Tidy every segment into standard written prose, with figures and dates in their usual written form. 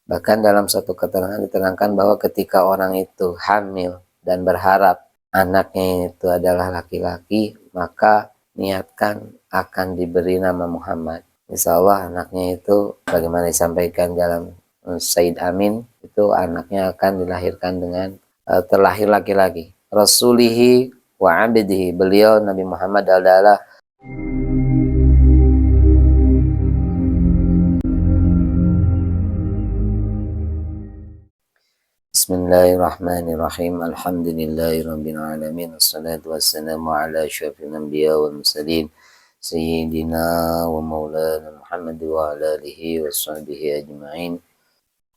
Bahkan dalam satu keterangan diterangkan bahwa ketika orang itu hamil dan berharap anaknya itu adalah laki-laki, maka niatkan akan diberi nama Muhammad. Insya Allah anaknya itu bagaimana disampaikan dalam Said Amin, itu anaknya akan dilahirkan dengan terlahir laki-laki. Rasulihi wa abdihi, beliau Nabi Muhammad adalah Bismillahirrahmanirrahim. Alhamdulillahirabbil alamin. Wassalatu wassalamu ala asyrafil anbiya wal mursalin sayyidina wa maulana Muhammad wa ala alihi washabbihi ajmain.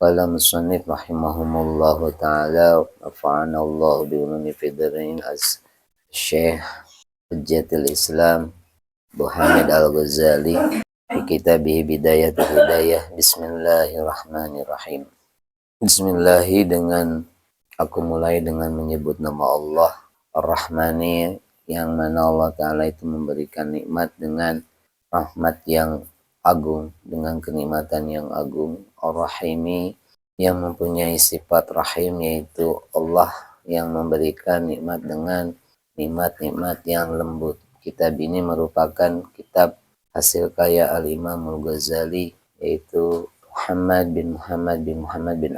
Qala musannif rahimahumullahu taala wa nafa'ana Allah bi ulumi fid dharain Syekh Hujjatul Islam Muhammad Al-Ghazali fi kitabih Bidayatul Hidayah. Bismillahirrahmanirrahim. Bismillahi, dengan aku mulai dengan menyebut nama Allah Ar-Rahmani, yang mana Allah Ta'ala itu memberikan nikmat dengan rahmat yang agung, dengan kenikmatan yang agung. Ar-Rahimi, yang mempunyai sifat rahim, yaitu Allah yang memberikan nikmat dengan nikmat-nikmat yang lembut. Kitab ini merupakan kitab hasil karya Al-Imam Al-Ghazali, yaitu Muhammad bin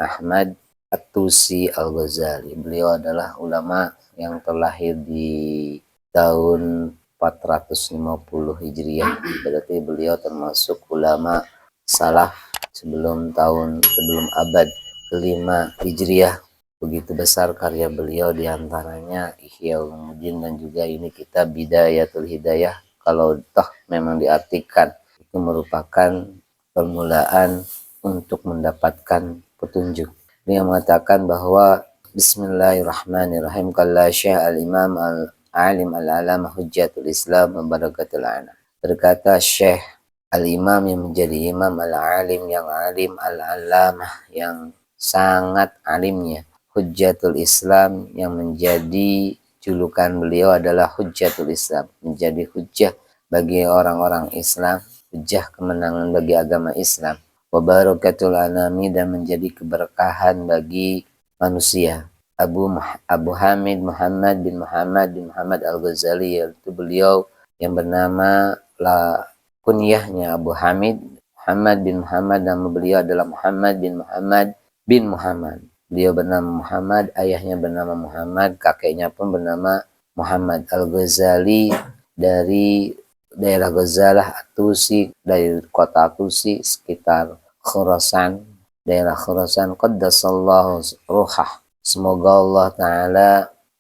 Ahmad At-Tusi Al-Ghazali. Beliau adalah ulama yang terlahir di tahun 450 Hijriah. Berarti beliau termasuk ulama salaf sebelum abad kelima Hijriah. Begitu besar karya beliau, diantaranya Ihya Ulumuddin dan juga ini kitab Bidayatul Hidayah. Kalau toh memang diartikan, itu merupakan permulaan untuk mendapatkan petunjuk. Dia mengatakan bahwa Bismillahirrahmanirrahim. Qala Syekh Al-Imam Al-Alim Al-Alamah Hujjatul Islam Barakatul Anam. Berkata Syekh Al-Imam yang menjadi imam, Al-Alim yang alim, Al-Alamah yang sangat alimnya, Hujjatul Islam yang menjadi julukan beliau adalah Hujjatul Islam, menjadi hujjah bagi orang-orang Islam, hujjah kemenangan bagi agama Islam. Wa barakatul anami, dan menjadi keberkahan bagi manusia. Abu Hamid Muhammad bin Muhammad Al-Ghazali, yaitu beliau yang bernama kunyahnya Abu Hamid Muhammad bin Muhammad, nama beliau adalah Muhammad bin Muhammad. Beliau bernama Muhammad, ayahnya bernama Muhammad, kakeknya pun bernama Muhammad. Al-Ghazali dari daerah Ghazalah At-Tusi, dari kota Tusi sekitar Khurasan, daerah Khurasan. Qaddasallahu ruhah, semoga Allah Ta'ala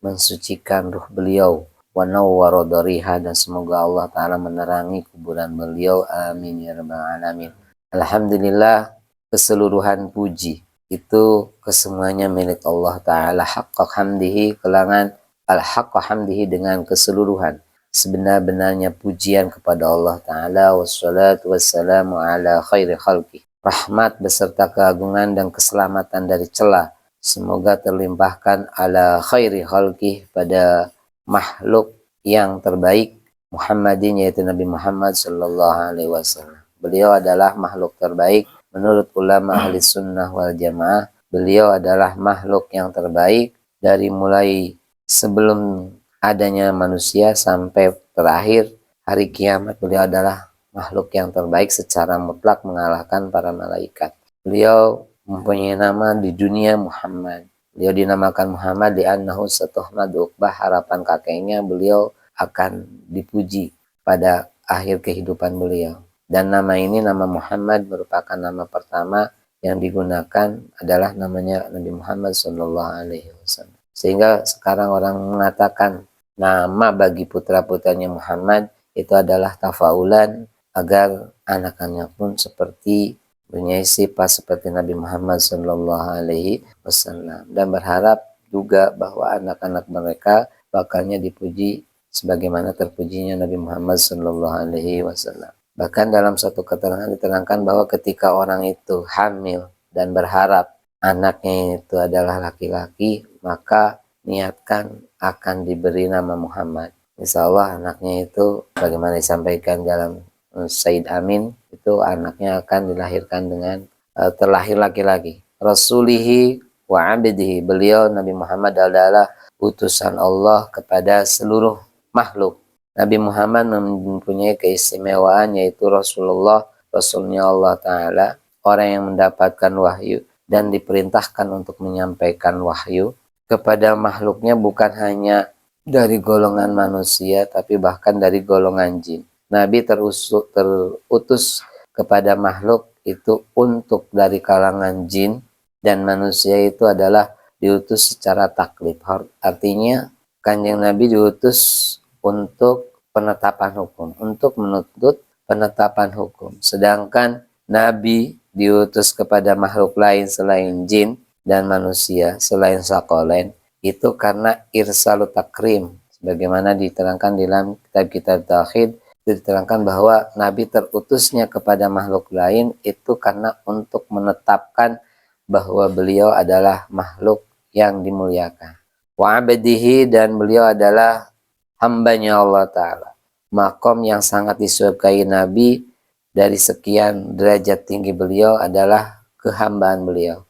mensucikan ruh beliau, wa nawwara dariha, dan semoga Allah Ta'ala menerangi kuburan beliau, amin ya rabbal alamin. Alhamdulillah, keseluruhan puji itu kesemuanya milik Allah Ta'ala. Haqqa hamdihi, kelangan al-haqqa hamdihi, dengan keseluruhan sebenar-benarnya pujian kepada Allah Ta'ala. Wassalatu wassalamu ala khairi khalqi, rahmat beserta keagungan dan keselamatan dari celah semoga terlimpahkan ala khairi khalqi, pada makhluk yang terbaik, Muhammadin, yaitu Nabi Muhammad sallallahu alaihi wasallam. Beliau adalah makhluk terbaik menurut ulama ahli sunnah wal jamaah. Beliau adalah makhluk yang terbaik dari mulai sebelum adanya manusia sampai terakhir hari kiamat. Beliau adalah makhluk yang terbaik secara mutlak, mengalahkan para malaikat. Beliau mempunyai nama di dunia Muhammad. Beliau dinamakan Muhammad li'annahu satuhmadu uqbah, harapan kakeknya beliau akan dipuji pada akhir kehidupan beliau. Dan nama ini, nama Muhammad, merupakan nama pertama yang digunakan adalah namanya Nabi Muhammad sallallahu alaihi wasallam. Sehingga sekarang orang mengatakan nama bagi putra-putranya Muhammad itu adalah tafaulan agar anak-anaknya pun seperti punya sifat seperti Nabi Muhammad sallallahu alaihi wasallam, dan berharap juga bahwa anak-anak mereka bakalnya dipuji sebagaimana terpujinya Nabi Muhammad sallallahu alaihi wasallam. Bahkan dalam satu keterangan diterangkan bahwa ketika orang itu hamil dan berharap anaknya itu adalah laki-laki, maka niatkan akan diberi nama Muhammad. Insya Allah anaknya itu bagaimana disampaikan dalam Said Amin, itu anaknya akan dilahirkan dengan terlahir laki-laki. rasulihi wa abdihi. Beliau Nabi Muhammad adalah utusan Allah kepada seluruh makhluk. Nabi Muhammad mempunyai keistimewaan yaitu Rasulullah, Rasulnya Allah Ta'ala, orang yang mendapatkan wahyu dan diperintahkan untuk menyampaikan wahyu kepada makhluknya, bukan hanya dari golongan manusia tapi bahkan dari golongan jin. Nabi terutus kepada makhluk itu untuk dari kalangan jin, dan manusia itu adalah diutus secara taklif. Artinya Kanjeng Nabi diutus untuk penetapan hukum, untuk menuntut penetapan hukum. Sedangkan Nabi diutus kepada makhluk lain selain jin dan manusia, selain sakolen, itu karena irsalu takrim. Sebagaimana diterangkan dalam kitab-kitab tauhid, diterangkan bahwa Nabi terutusnya kepada makhluk lain itu karena untuk menetapkan bahwa beliau adalah makhluk yang dimuliakan. Wa abdihi, dan beliau adalah hambanya Allah Ta'ala. Makom yang sangat disukai Nabi dari sekian derajat tinggi beliau adalah kehambaan beliau.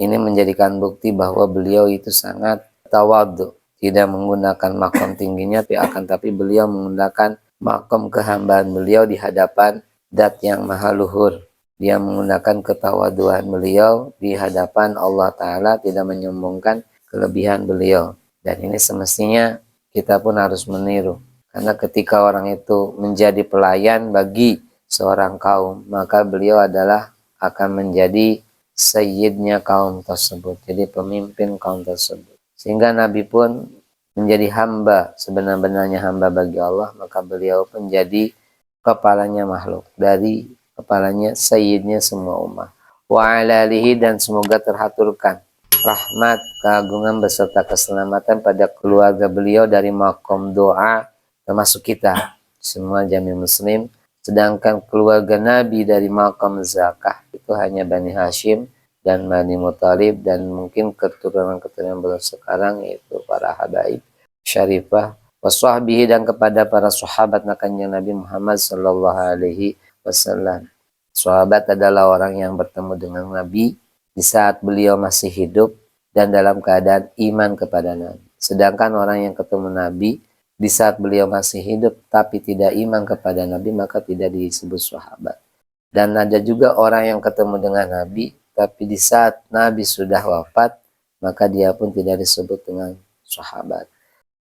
Ini menjadikan bukti bahwa beliau itu sangat tawadhu, tidak menggunakan makom tingginya, tapi beliau menggunakan makom kehambaan beliau di hadapan Dat yang maha luhur. Dia menggunakan ketawaduan beliau di hadapan Allah Ta'ala, tidak menyombongkan kelebihan beliau. Dan ini semestinya kita pun harus meniru. Karena ketika orang itu menjadi pelayan bagi seorang kaum, maka beliau adalah akan menjadi sayyidnya kaum tersebut, jadi pemimpin kaum tersebut. Sehingga Nabi pun menjadi hamba, sebenar-benarnya hamba bagi Allah, maka beliau pun jadi kepalanya makhluk, dari kepalanya sayyidnya semua umat. Wa ala alihi, dan semoga terhaturkan rahmat, keagungan beserta keselamatan pada keluarga beliau dari makom doa, termasuk kita semua jami muslim. Sedangkan keluarga Nabi dari makom zakah itu hanya Bani Hashim dan Bani Muthalib, dan mungkin keturunan-keturunan beliau sekarang yaitu para habaib syarifah, wasahbihi, dan kepada para sahabat Kanjeng Nabi Muhammad sallallahu alaihi wasallam. Sahabat adalah orang yang bertemu dengan Nabi di saat beliau masih hidup dan dalam keadaan iman kepada Nabi. Sedangkan orang yang ketemu Nabi di saat beliau masih hidup tapi tidak iman kepada Nabi, maka tidak disebut sahabat. Dan ada juga orang yang ketemu dengan Nabi tapi di saat Nabi sudah wafat, maka dia pun tidak disebut dengan sahabat.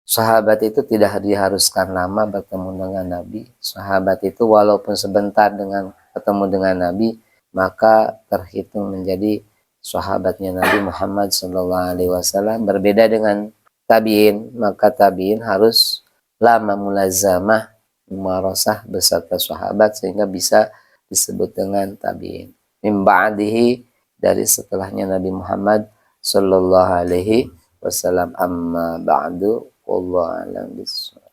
Sahabat itu tidak diharuskan lama bertemu dengan Nabi. Sahabat itu walaupun sebentar dengan ketemu dengan Nabi, maka terhitung menjadi sahabatnya Nabi Muhammad SAW. Berbeda dengan tabi'in, maka tabi'in harus lama mulazamah, mumarasah beserta sahabat sehingga bisa disebut dengan tabi'in. Min ba'dihi, dari setelahnya Nabi Muhammad sallallahu alaihi wasallam. Amma ba'du, wallahu a'lam bishawab.